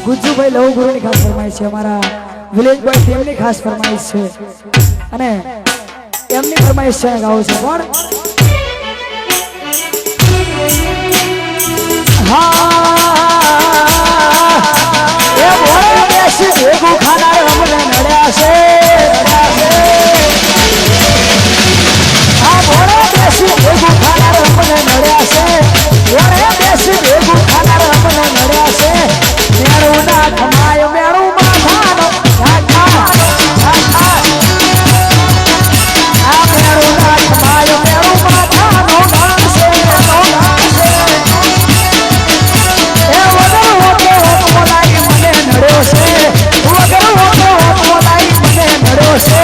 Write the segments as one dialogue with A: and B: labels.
A: ગુજ્જુભાઈ લવગુરુની ખાસ ફરમાઈશ છે, અમારા વિલેજ બોય ટીમની ખાસ ફરમાઈશ છે અને એમની ફરમાઈશ છે ગાવું છે કોણ? એ બોલે બેસી ભેગું ખાનાર અમને નડ્યા છે, આ બોલે બેસી ભેગું ખાનાર અમને નડ્યા છે, બોલે બેસી ભેગું ખાનાર અમને નડ્યા છે, મેળું ના ખમાય મેળું માથાનો આ મેળું ના ખમાય મેળું માથાનો ડાંસે એ વગર હોતો બોલાઈ મને નડ્યો છે, વગર હોતો બોલાઈ મને નડ્યો છે,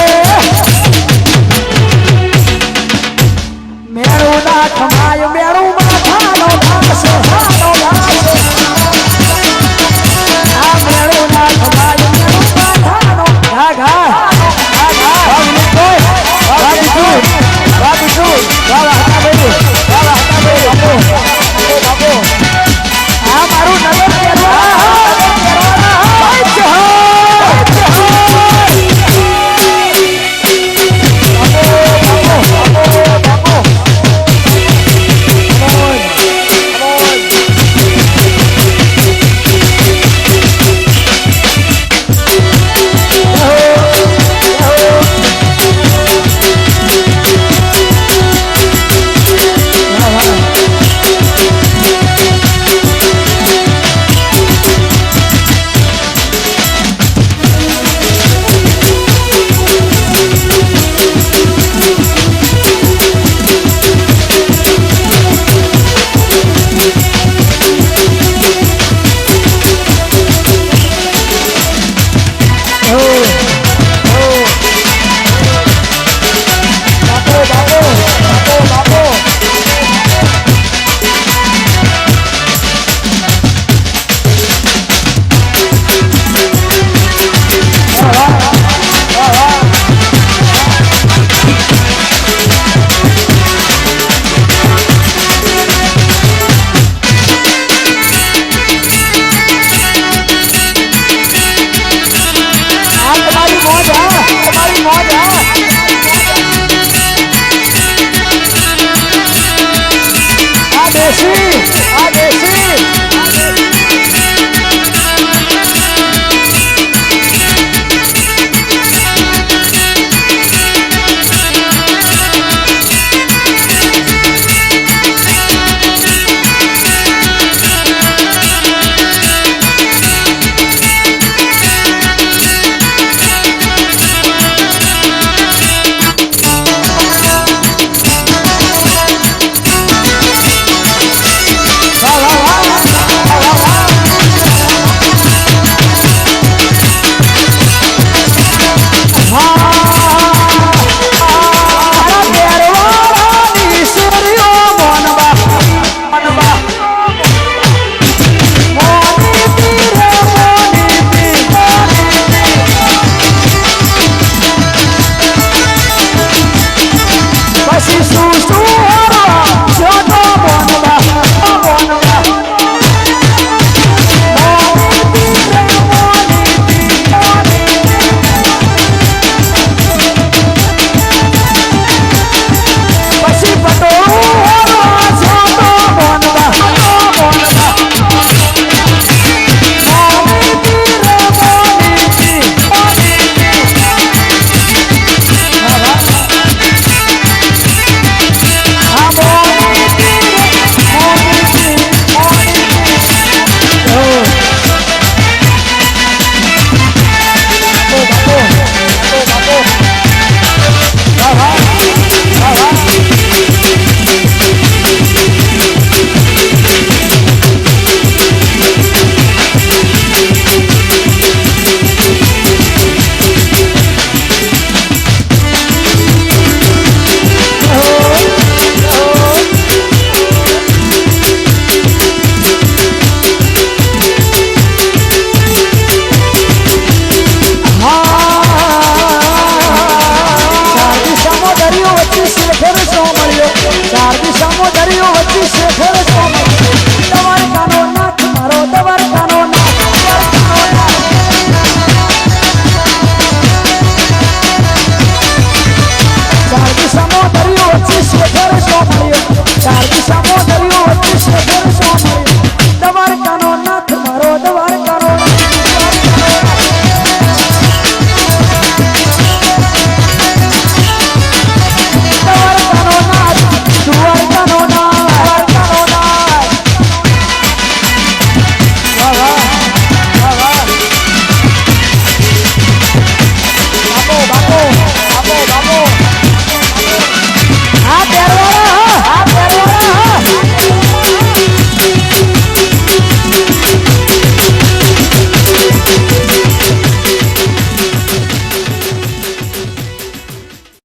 A: મેળું ના ખમાય મેળું માથાનો ડાંસે આ મેળું ના ખમાય મેળું માથાનો ઘા